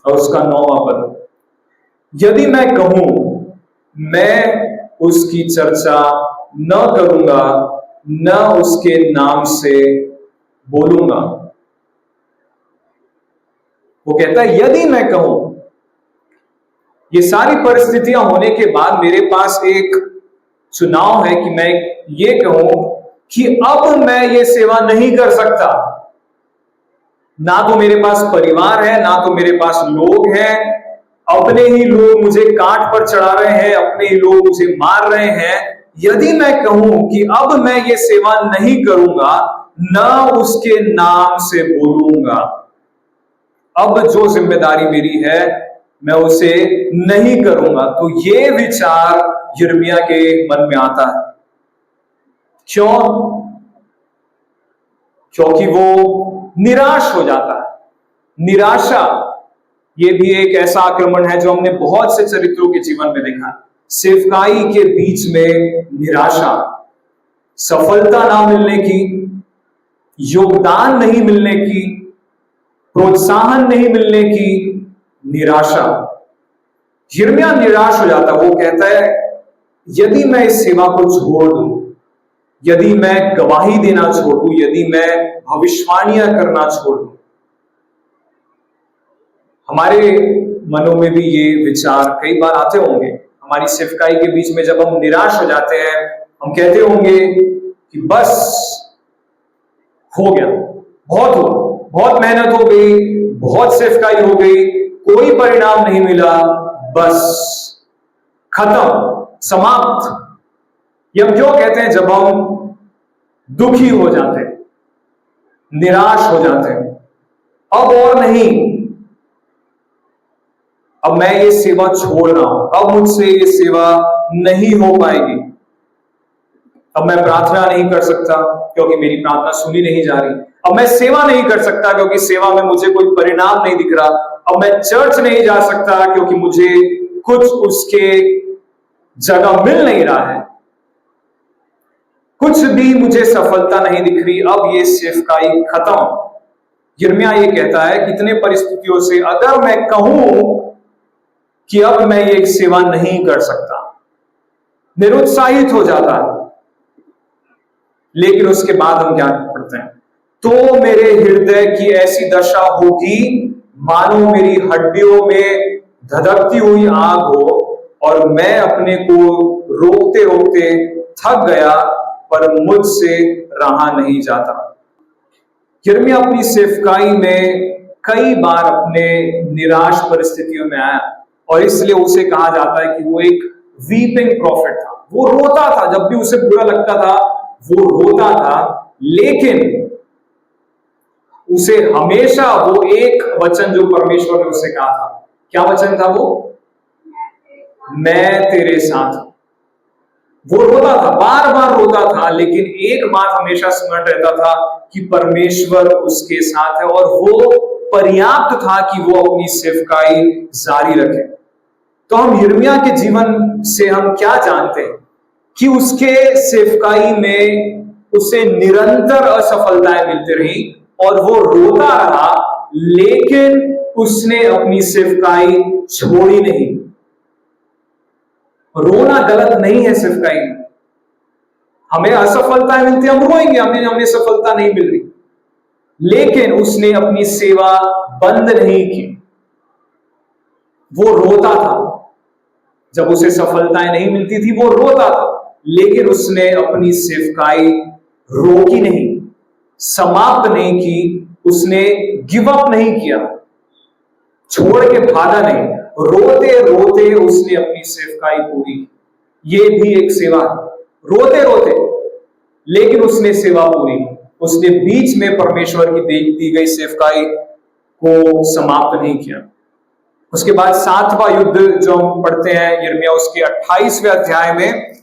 और उसका 9वां पद। यदि मैं कहूं मैं उसकी चर्चा न करूंगा, न उसके नाम से बोलूंगा। वो कहता है यदि मैं कहूं, ये सारी परिस्थितियां होने के बाद मेरे पास एक चुनाव है कि मैं ये कहूं कि अब मैं ये सेवा नहीं कर सकता। ना तो मेरे पास परिवार है, ना तो मेरे पास लोग हैं, अपने ही लोग मुझे काट पर चढ़ा रहे हैं, अपने ही लोग मुझे मार रहे हैं। यदि मैं कहूं कि अब मैं ये सेवा नहीं करूंगा, न उसके नाम से बोलूंगा, अब जो जिम्मेदारी मेरी है मैं उसे नहीं करूंगा। तो ये विचार यिर्मयाह के मन में आता है। क्यों? क्योंकि वो निराश हो जाता है। निराशा ये भी एक ऐसा आक्रमण है जो हमने बहुत से चरित्रों के जीवन में देखा। सेवकाई के बीच में निराशा, सफलता ना मिलने की, योगदान नहीं मिलने की, प्रोत्साहन नहीं मिलने की निराशा। यिर्मयाह निराश हो जाता। वो कहता है यदि मैं इस सेवा को छोड़ दूं, यदि मैं गवाही देना छोड़ दूं, यदि मैं भविष्यवाणियां करना छोड़ दूं, हमारे मनों में भी ये विचार कई बार आते होंगे। हमारी सेवकाई के बीच में जब हम निराश हो जाते हैं, हम कहते होंगे कि बस हो गया, बहुत हुआ, बहुत मेहनत हो गई, बहुत सेवकाई हो गई, कोई परिणाम नहीं मिला, बस खत्म, समाप्त। ये हम क्यों कहते हैं? जब हम दुखी हो जाते हैं, निराश हो जाते हैं, अब और नहीं, अब मैं ये सेवा छोड़ रहा हूं, अब मुझसे ये सेवा नहीं हो पाएगी, अब मैं प्रार्थना नहीं कर सकता क्योंकि मेरी प्रार्थना सुनी नहीं जा रही, अब मैं सेवा नहीं कर सकता क्योंकि सेवा में मुझे कोई परिणाम नहीं दिख रहा, अब मैं चर्च नहीं जा सकता क्योंकि मुझे कुछ उसके जगह मिल नहीं रहा है, कुछ भी मुझे सफलता नहीं दिख रही, अब ये सेवकाई खत्म। यिर्मयाह ये कहता है कितने परिस्थितियों से अगर मैं कहूं कि अब मैं ये सेवा नहीं कर सकता, निरुत्साहित हो जाता है, लेकिन उसके बाद हम क्या पढ़ते हैं? तो मेरे हृदय की ऐसी दशा होगी मानो मेरी हड्डियों में धधकती हुई आग हो, और मैं अपने को रोकते रोकते थक गया पर मुझसे रहा नहीं जाता। यिर्मयाह अपनी सेवकाई में कई बार अपने निराश परिस्थितियों में आया, और इसलिए उसे कहा जाता है कि वो एक वीपिंग प्रॉफिट था। वो रोता था, जब भी उसे बुरा लगता था वो रोता था, लेकिन उसे हमेशा वो एक वचन जो परमेश्वर ने उसे कहा था, क्या वचन था वो? मैं तेरे साथ हूं। वो रोता था, बार बार रोता था, लेकिन एक बात हमेशा स्मरण रहता था कि परमेश्वर उसके साथ है, और वो पर्याप्त था कि वो अपनी सेवकाई जारी रखे। तो हम यिर्मयाह के जीवन से हम क्या जानते हैं कि उसके सेवकाई में उसे निरंतर असफलताएं मिलती रही और वो रोता रहा, लेकिन उसने अपनी सेवकाई छोड़ी नहीं। रोना गलत नहीं है सेवकाई में। हमें असफलताएं मिलती, हम रोएंगे, हमें सफलता नहीं मिल रही, लेकिन उसने अपनी सेवा बंद नहीं की। वो रोता था, जब उसे सफलताएं नहीं मिलती थी वो रोता था, लेकिन उसने अपनी सेवकाई रोकी नहीं, समाप्त नहीं की, उसने गिव अप नहीं किया, छोड़ के भागा नहीं, रोते रोते उसने अपनी सेवकाई पूरी की। ये भी एक सेवा है, रोते रोते, लेकिन उसने सेवा पूरी की। उसने बीच में परमेश्वर की दी गई सेवकाई को समाप्त नहीं किया। उसके बाद 7वां युद्ध जो हम पढ़ते हैं यिर्मयाह उसके 28वें अध्याय में,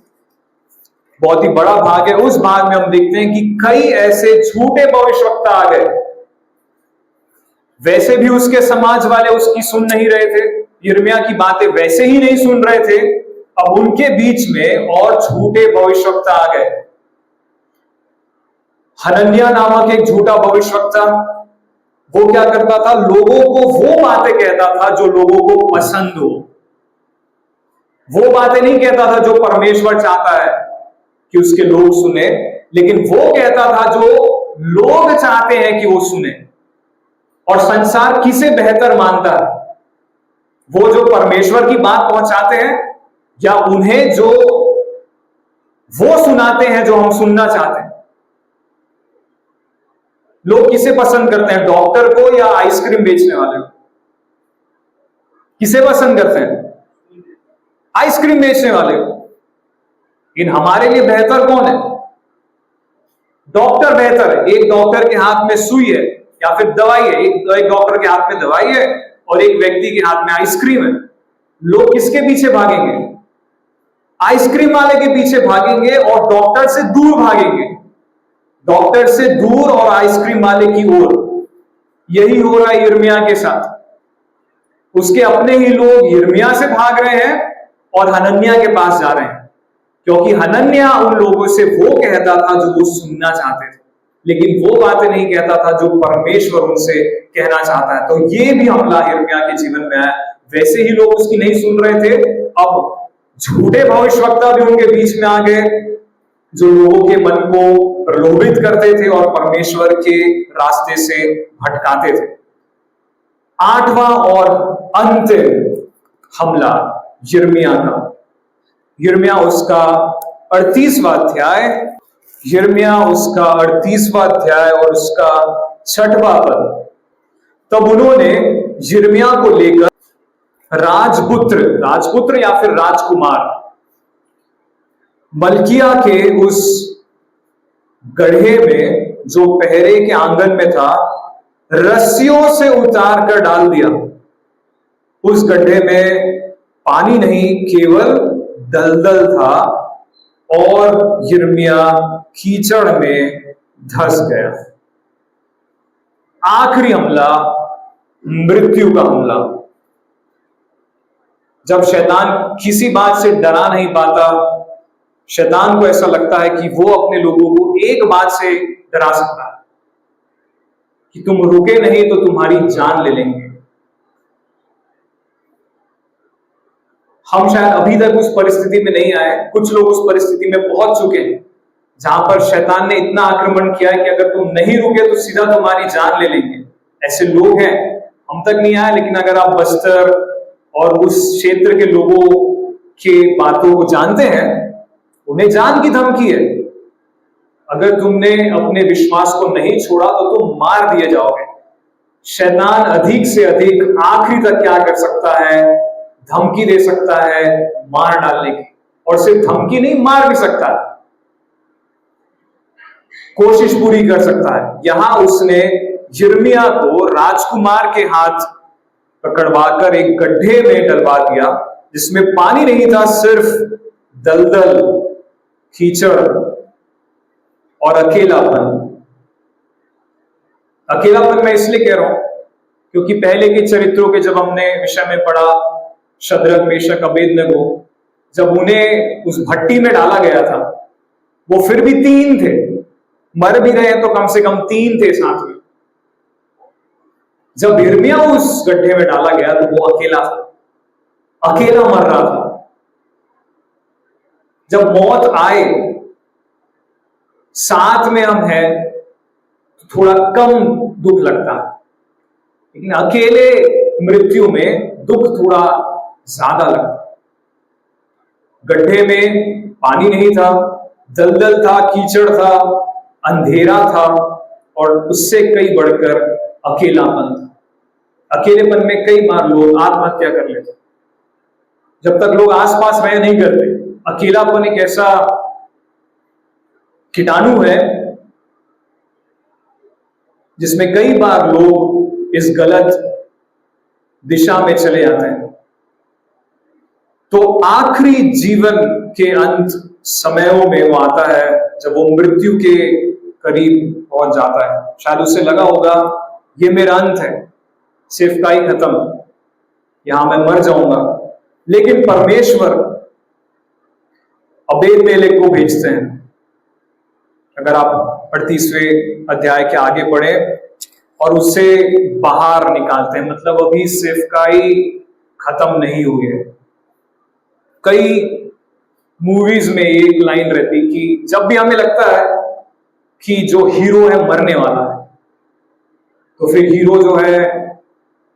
बहुत ही बड़ा भाग है। उस भाग में हम देखते हैं कि कई ऐसे झूठे भविष्यवक्ता आ गए। वैसे भी उसके समाज वाले उसकी सुन नहीं रहे थे, यिर्मयाह की बातें वैसे ही नहीं सुन रहे थे, अब उनके बीच में और झूठे भविष्यवक्ता आ गए। हनन्याह नामक एक झूठा भविष्यवक्ता, वो क्या करता था? लोगों को वो बातें कहता था जो लोगों को पसंद हो। वो बातें नहीं कहता था जो परमेश्वर चाहता है कि उसके लोग सुने, लेकिन वो कहता था जो लोग चाहते हैं कि वो सुने। और संसार किसे बेहतर मानता है? वो जो परमेश्वर की बात पहुंचाते हैं, या उन्हें जो वो सुनाते हैं जो हम सुनना चाहते हैं? लोग किसे पसंद करते हैं, डॉक्टर को या आइसक्रीम बेचने वाले को? किसे पसंद करते हैं? आइसक्रीम बेचने वाले को। इन हमारे लिए बेहतर कौन है? डॉक्टर बेहतर है। एक डॉक्टर के हाथ में सुई है या फिर दवाई है, एक डॉक्टर के हाथ में दवाई है और एक व्यक्ति के हाथ में आइसक्रीम है। लोग किसके पीछे भागेंगे? आइसक्रीम वाले के पीछे भागेंगे और डॉक्टर से दूर भागेंगे, डॉक्टर से दूर और आइसक्रीम वाले की ओर। यही हो रहा है यिर्मयाह के साथ। उसके अपने ही लोग यिर्मयाह से भाग रहे हैं और हनन्याह के पास जा रहे हैं, क्योंकि हनन्याह उन लोगों से वो कहता था जो वो सुनना चाहते थे, लेकिन वो बातें नहीं कहता था जो परमेश्वर उनसे कहना चाहता है। तो ये भी हमला यिर्मयाह के जीवन में आया। वैसे ही लोग उसकी नहीं सुन रहे थे, अब झूठे भविष्यवक्ता भी उनके बीच में आ गए जो लोगों के मन को प्रलोभित करते थे और परमेश्वर के रास्ते से भटकाते थे। आठवां और अंतिम हमला यिर्मयाह का। यिर्मयाह उसका 38वां अध्याय, यिर्मयाह उसका 38वां अध्याय और उसका 6वां पद। तब उन्होंने यिर्मयाह को लेकर राजपुत्र या फिर राजकुमार मल्किया के उस गड्ढे में जो पहरे के आंगन में था, रस्सियों से उतार कर डाल दिया। उस गड्ढे में पानी नहीं, केवल दलदल था और यिर्मयाह कीचड़ में धंस गया। आखिरी हमला मृत्यु का हमला। जब शैतान किसी बात से डरा नहीं पाता, शैतान को ऐसा लगता है कि वो अपने लोगों को एक बात से डरा सकता है कि तुम रुके नहीं तो तुम्हारी जान ले लेंगे। हम शायद अभी तक उस परिस्थिति में नहीं आए, कुछ लोग उस परिस्थिति में पहुंच चुके हैं जहां पर शैतान ने इतना आक्रमण किया है कि अगर तुम नहीं रुके तो सीधा तुम्हारी जान ले लेंगे। ऐसे लोग हैं, हम तक नहीं आए, लेकिन अगर आप बस्तर और उस क्षेत्र के लोगों के बातों को जानते हैं, उन्हें जान की धमकी है। अगर तुमने अपने विश्वास को नहीं छोड़ा तो तुम मार दिए जाओगे। शैतान अधिक से अधिक आखिरी तक क्या कर सकता है? धमकी दे सकता है मार डालने की, और सिर्फ धमकी नहीं, मार भी सकता है, कोशिश पूरी कर सकता है। यहां उसने यिर्मयाह को राजकुमार के हाथ पकड़वाकर एक गड्ढे में डलवा दिया जिसमें पानी नहीं था, सिर्फ दलदल, कीचड़ और अकेलापन। अकेलापन मैं इसलिए कह रहा हूं क्योंकि पहले के चरित्रों के जब हमने विषय में पढ़ा, शद्रक, मेशक, अबेदनगो, जब उन्हें उस भट्टी में डाला गया था, वो फिर भी 3 थे। मर भी रहे तो कम से कम 3 थे साथ में। जब यिर्मयाह उस गड्ढे में डाला गया तो वो अकेला था, अकेला मर रहा था। जब मौत आए, साथ में हम हैं तो थोड़ा कम दुख लगता है, लेकिन अकेले मृत्यु में दुख थोड़ा ज्यादा लगता है। गड्ढे में पानी नहीं था, दलदल था, कीचड़ था, अंधेरा था और उससे कई बढ़कर अकेलापन था। अकेलेपन में कई बार लोग आत्महत्या कर लेते, जब तक लोग आसपास रहे नहीं करते। अकेलापन एक ऐसा कीटाणु है जिसमें कई बार लोग इस गलत दिशा में चले जाते हैं। तो आखिरी जीवन के अंत समयों में वो आता है जब वो मृत्यु के करीब पहुंच जाता है। शायद उसे लगा होगा ये मेरा अंत है, सेवकाई खत्म, यहां मैं मर जाऊंगा। लेकिन परमेश्वर अबेद-मेलेक को भेजते हैं। अगर आप 38वें अध्याय के आगे पढ़े, और उसे बाहर निकालते हैं, मतलब अभी सेवकाई खत्म नहीं हुई है। कई मूवीज में एक लाइन रहती कि जब भी हमें लगता है कि जो हीरो है मरने वाला है, तो फिर हीरो जो है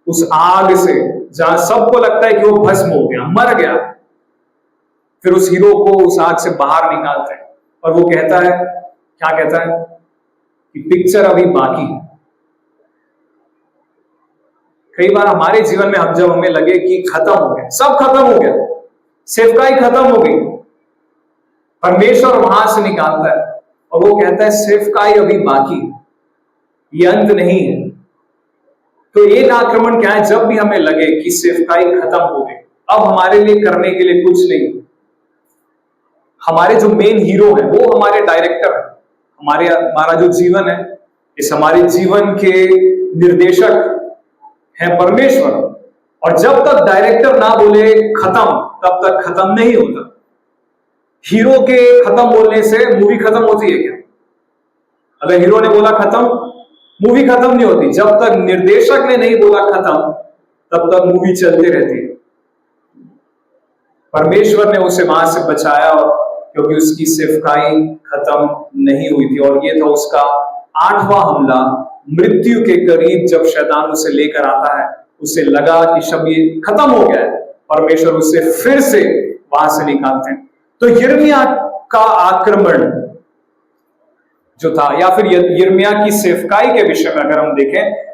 उस आग से, जहां सबको लगता है कि वो भस्म हो गया, मर गया, फिर उस हीरो को उस आग से बाहर निकालते हैं और वो कहता है, क्या कहता है कि पिक्चर अभी बाकी है। कई बार हमारे जीवन में हम जब हमें लगे कि खत्म हो गया, सब खत्म हो गया, सेवकाई खत्म हो गई, परमेश्वर वहां से निकालता है और वो कहता है सेवकाई अभी बाकी, ये अंत नहीं है। तो एक आक्रमण क्या है? जब भी हमें लगे कि सेवकाई खत्म हो गई, अब हमारे लिए करने के लिए कुछ नहीं, हमारे जो मेन हीरो है वो हमारे डायरेक्टर है, हमारा जो जीवन है, इस हमारे जीवन के निर्देशक है परमेश्वर। और जब तक डायरेक्टर ना बोले खत्म, तब तक खत्म नहीं होता। हीरो के खत्म बोलने से मूवी खत्म होती है क्या? अगर हीरो ने बोला खत्म, मूवी खत्म नहीं होती। जब तक निर्देशक ने नहीं बोला खत्म, तब तक मूवी चलती रहती है। परमेश्वर ने उसे वहां से बचाया क्योंकि उसकी सेवकाई खत्म नहीं हुई थी। और ये था उसका 8वां हमला, मृत्यु के करीब जब शैतान उसे लेकर आता है उसे लगा कि शब ये खत्म हो गया है, परमेश्वर उसे फिर से वहां से निकालते हैं। तो यिर्मयाह का आक्रमण जो था, या फिर यिर्मयाह की सेवकाई के विषय में अगर हम देखें,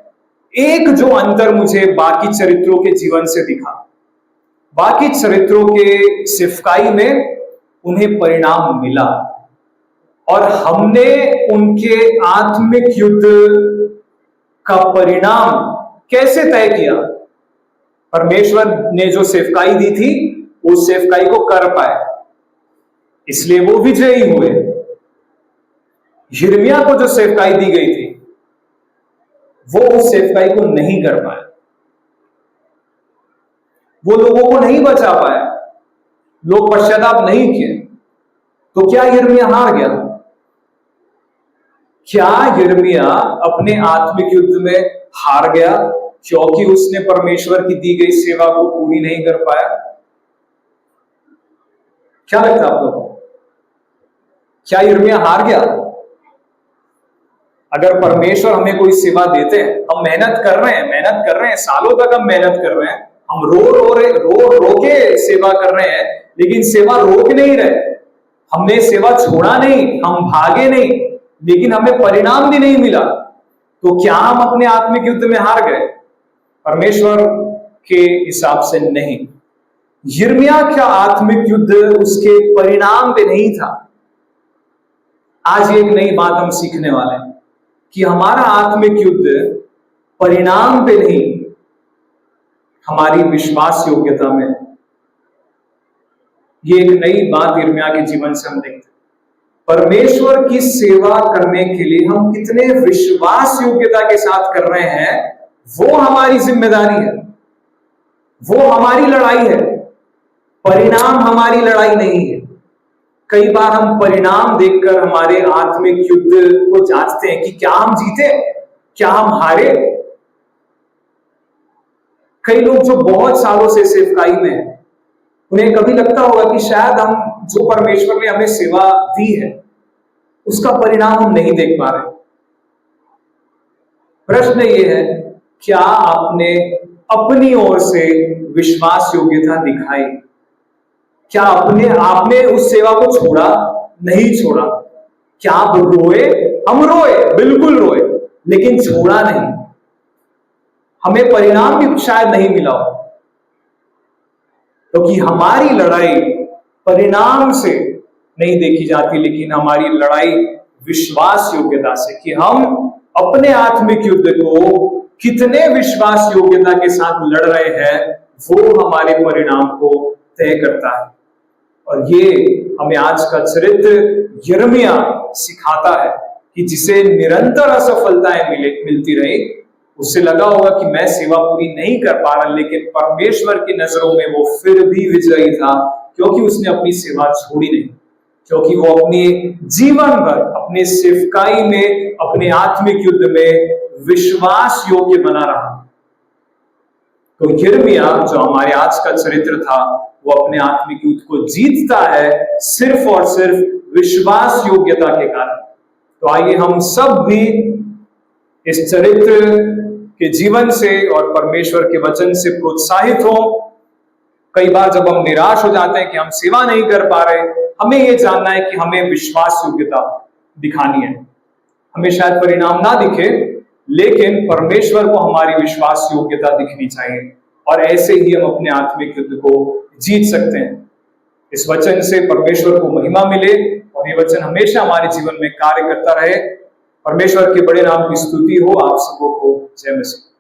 एक जो अंतर मुझे बाकी चरित्रों के जीवन से दिखा, बाकी चरित्रों के सेवकाई में उन्हें परिणाम मिला और हमने उनके आत्मिक युद्ध का परिणाम कैसे तय किया। परमेश्वर ने जो सेवकाई दी थी उस सेवकाई को कर पाए, इसलिए वो विजयी हुए। यिर्मयाह को जो सेवकाई दी गई थी वो उस सेवकाई को नहीं कर पाया, वो लोगों को नहीं बचा पाया, लोग पश्चाताप नहीं किए। तो क्या यिर्मयाह हार गया? क्या यिर्मयाह अपने आत्मिक युद्ध में हार गया क्योंकि उसने परमेश्वर की दी गई सेवा को पूरी नहीं कर पाया? क्या लगता है आपको? क्या यिर्मयाह हार गया? अगर परमेश्वर हमें कोई सेवा देते हैं, हम मेहनत कर रहे हैं, सालों तक हम मेहनत कर रहे हैं, हम रो के सेवा कर रहे हैं, लेकिन सेवा रोक नहीं रहे, हमने सेवा छोड़ा नहीं, हम भागे नहीं, लेकिन हमें परिणाम भी नहीं मिला, तो क्या हम अपने आत्मिक युद्ध में हार गए? परमेश्वर के हिसाब से नहीं। यिर्मयाह का आत्मिक युद्ध उसके परिणाम पे नहीं था। आज एक नई बात हम सीखने वाले हैं कि हमारा आत्मिक युद्ध परिणाम पे नहीं, हमारी विश्वास योग्यता में। ये एक नई बात यिर्मयाह के जीवन से हम देखते हैं। परमेश्वर की सेवा करने के लिए हम कितने विश्वास योग्यता के साथ कर रहे हैं, वो हमारी जिम्मेदारी है, वो हमारी लड़ाई है। परिणाम हमारी लड़ाई नहीं है। कई बार हम परिणाम देखकर हमारे आत्मिक युद्ध को जांचते हैं कि क्या हम जीते, क्या हम हारे। कई लोग जो बहुत सालों से सेवकाई में हैं, उन्हें कभी लगता होगा कि शायद हम जो परमेश्वर ने हमें सेवा दी है उसका परिणाम हम नहीं देख पा रहे। प्रश्न ये है, क्या आपने अपनी ओर से विश्वास योग्यता दिखाई? क्या आपने उस सेवा को छोड़ा? नहीं छोड़ा। क्या आप रोए? हम रोए, बिल्कुल रोए, लेकिन छोड़ा नहीं। हमें परिणाम भी शायद नहीं मिला हो, क्योंकि हमारी लड़ाई परिणाम से नहीं देखी जाती, लेकिन हमारी लड़ाई विश्वास योग्यता से, कि हम अपने आत्मिक युद्ध को कितने विश्वास योग्यता के साथ लड़ रहे हैं, वो हमारे परिणाम को तय करता है। और ये हमें आज का चरित्र यिर्मयाह सिखाता है कि जिसे निरंतर असफलताएं मिलती रही, उससे लगा होगा कि मैं सेवा पूरी नहीं कर पा रहा, लेकिन परमेश्वर की नजरों में वो फिर भी विजयी था, क्योंकि उसने अपनी सेवा छोड़ी नहीं, क्योंकि वो अपने जीवन भर अपने सेवकाई में, अपने आत्मिक युद्ध में विश्वास योग्य बना रहा। तो यिर्मयाह जो हमारे आज का चरित्र था, वो अपने आत्मिक युद्ध को जीतता है सिर्फ और सिर्फ विश्वास योग्यता के कारण। तो आइए हम सब भी इस चरित्र के जीवन से और परमेश्वर के वचन से प्रोत्साहित हो। कई बार जब हम निराश हो जाते हैं कि हम सेवा नहीं कर पा रहे, हमें यह जानना है कि हमें विश्वास योग्यता दिखानी है। हमें शायद परिणाम ना दिखे, लेकिन परमेश्वर को हमारी विश्वास योग्यता दिखनी चाहिए, और ऐसे ही हम अपने आत्मिक युद्ध को जीत सकते हैं। इस वचन से परमेश्वर को महिमा मिले और ये वचन हमेशा हमारे जीवन में कार्य करता रहे। परमेश्वर के बड़े नाम की स्तुति हो। आप सबों को जय मसीह।